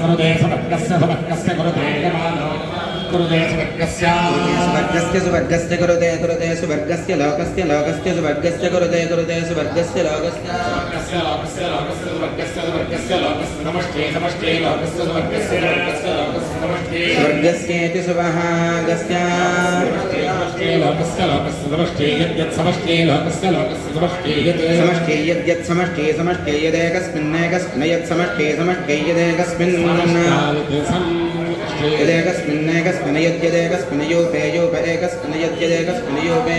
कुरुते सुवर्गस्य कुरुते यमानो कुरुते सुवर्गस्य कुरुते सुवर्गस्य लोकस्य सुवर्गस्य कुरुते सुवर्गस्य लोकस्य समष्टे लोकस्य सुवर्गस्य स्वर्गस्येति सुवहागस्य लोकस्य समष्टे यद्यत् समष्टे लोकस्य समष्टे यद्यत् समष्टे यदेकस्मिन् यत् समष्टे यदेकस्मिन् यदेकस्मिन् यद्यदेकस्मिन् योपे एकस्मिन् यद्यदेकस्मिन् योपे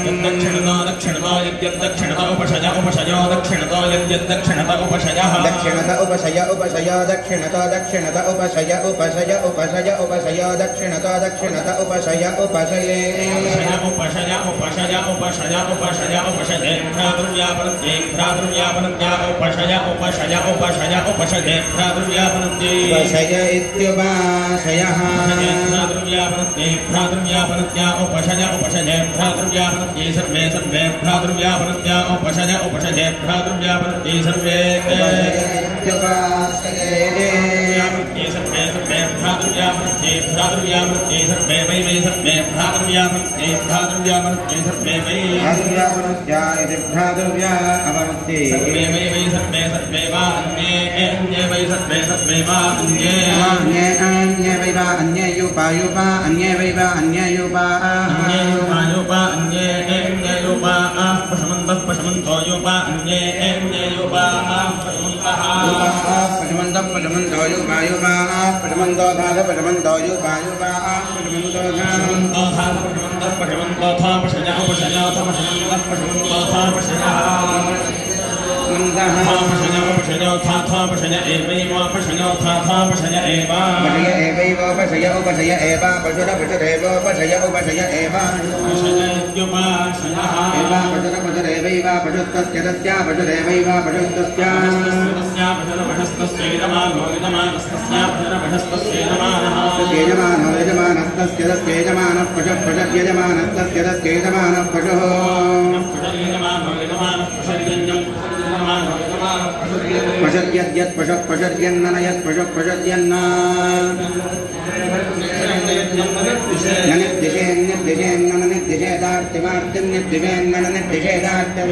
दक्षिणतो दक्षिणतो यद्यद्दक्षिणतो उपशय उपशयो दक्षिणतो यद्यद्दक्षिणतो उपशयः दक्षिणत उपशय उपशयो दक्षिणतो दक्षिणत उपशय उपशय उपशय उपशयो दक्षिणतो दक्षिणत उपशय उपशये उपशय उपशय उपशय उपशय उपशये भ्रातृव्यापनत्यै भ्रातृव्यापनत्या उपशय उपशय उपशय उपशये भ्रातृव्यापनत्यै उपशय इत्युपाशयः भ्रातृव्यापनत्यै भ्रातृव्यापनत्या उपशय उपशये भ्रातृव्यापनत्यै सर्वे सर्वे भ्रातृव्यापनत्या उपशय उपशये भ्रातृव्यापनत्यै सर्वे सर्वे सर्वे भ्रातृव्यापनत्यै भ्रातृव्यापनत्यै सर्वे वै वै सर्वे भ्रातृव्यापनत्यै भ्रातृव्यापनत्यै सर्वे वै भ्रातृव्यापनत्या इति भ्रातृव्या अपनत्यै सर्वे वै वै सर्वे सर्वे वा अन्ये अन्ये वै सर्वे सर्वे वा अन्ये अन्ये अन्ये वै वा अन्ये युपा अन्ये वै वा अन्ये युपा अन्ये युपा अन्ये अन्ये युपा पशमन्तः पशमन्तो युपा अन्ये अन्ये युपा पशमन्तः पशमन्तः पशमन्तो युपा पशमन्तो धात पशमन्तो युपा पशमन्तो धात पशमन्तो था पशया पशया था पशमन्तः पशमन्तो था पशया पशयो था पशय एवैव पशयो था पशय एव पशय एवैव पशय उपशय एव पशुर पशुरेव पशय उपशय एव पशयत्युपाशयः एव पशुर पशुरेवैव पशुस्तस्य तस्या पशुरेवैव पशुस्तस्य पशुरपशस्तस्यैरमानो यजमानस्तस्या पशुरपशस्तस्यैरमानः यजमानो यजमानस्तस्य तस्यैजमानः पशुः पशुर्यजमानस्तस्य तस्यैजमानः पशुः पशुर्यजमानो यजमानः पशुर्यञ्जम् पशुर्यद्यत् पशुः पशुर्यन्ननयत् पशुः पशुर्यन्न निर्दिशेन्ननिर्दिशेदार्तिमार्तिं निर्दिशेन्ननिर्दिशेदार्तिं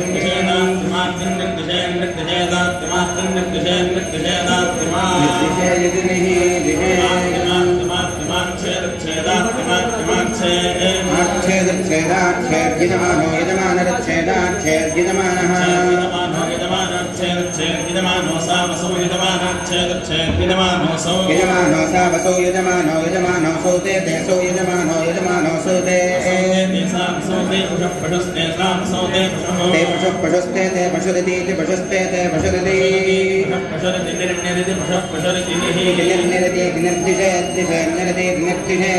यजमानो यजमानरच्छेदाच्छेद्यजमानः यजमानो सावसो यजमानच्छेदच्छेद्यजमानोऽसौ यजमानो सावसो यजमानो यजमानोऽसौ ते देशो यजमानो यजमानोऽसौ ते पशुस्ते सावसो ते पशुः पशुस्ते ते पशुरिति पशुस्ते ते पशुरिति निर्निरति निर्दिशे निर्दिशे निर्दिशे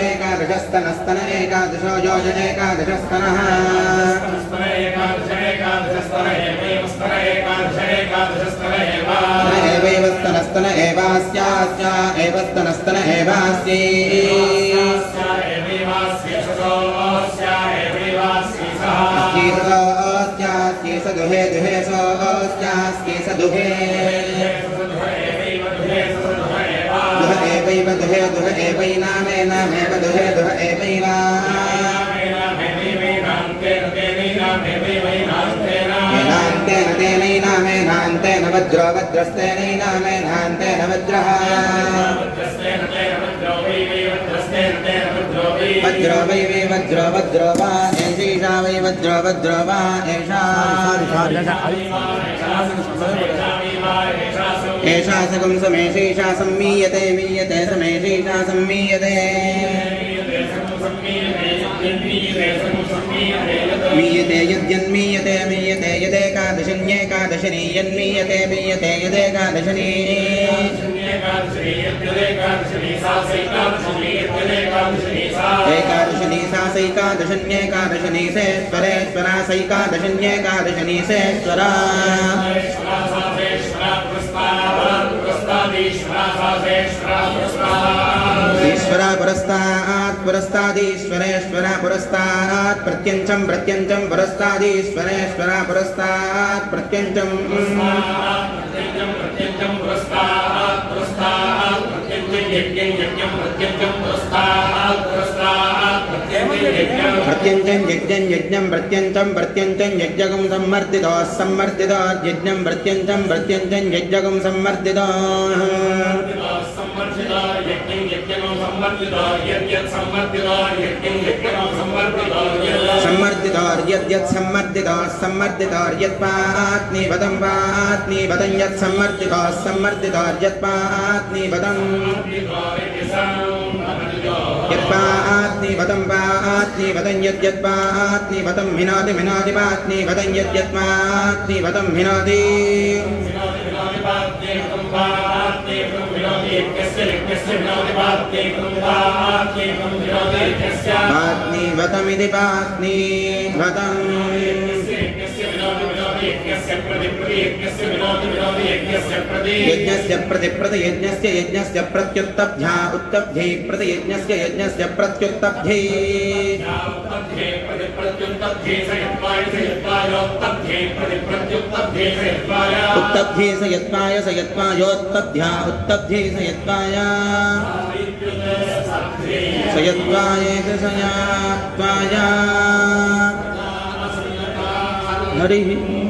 एकादशस्तनस्तन एकादशो योज एकादशस्तनः स्तन एवास्यास्या एव स्तन एवास्यै अस्यास्यै स दुहे दुहे सोऽस्यास्यै स दुहे दुह एवैव दुहे दुह एवैनामेनामेव दुहे दुह एवैना मेनान्तेन तेनैनामेनान्तेन वज्रो वज्रस्तेनैनामेनान्तेन वज्रः वज्रो वै वै वज्रो वज्रो वा एषा वै वज्रो वज्रो वा एषा एषा सकं समेषैषा सम्मीयते मीयते समेषैषा सम्मीयते मीयते यद्यन्मीयते मीयते यदेकादशन्येकादशनी यन्मीयते मीयते यदेकादशनी एकादशनी सा सैकादशन्येकादशनी सेश्वरेश्वरा सैकादशन्येकादशनी सेश्वरा ईश्वरा पुरस्तात् पुरस्तादीश्वरेश्वरा पुरस्तात् प्रत्यञ्चं प्रत्यञ्चं पुरस्तादीश्वरेश्वरा पुरस्तात् प्रत्यञ्चं प्रत्यञ्चं यज्ञं यज्ञं प्रत्यञ्चं प्रत्यञ्चं यज्ञगं सम्मर्दितः सम्मर्दितः यज्ञं प्रत्यञ्चं प्रत्यञ्चं यज्ञगं सम्मर्दितः सम्मर्दितः सम्मर्दितः यत्पात्नि वदं पात्नि वदं यत् सम्मर्दितः सम्मर्दितः यत्पात्नि वदं यत्पात्नि वदं पात्नि वदं यद्यत्पात्नि वदं विनादि विनादि पात्नि वदं यद्यत्पात्नि वदं विनादि पात्नि वतमिति पात्नि वतं यज्ञस्य प्रतिप्रति यज्ञस्य यज्ञस्य प्रत्युत्तभ्या उत्तभ्यै प्रति यज्ञस्य यज्ञस्य प्रत्युत्तभ्यै उत्तभ्यै स यत्वायोत्तभ्या उत्तभ्यै स यत्वाय सयत्वायेति सयात्वाय हरिः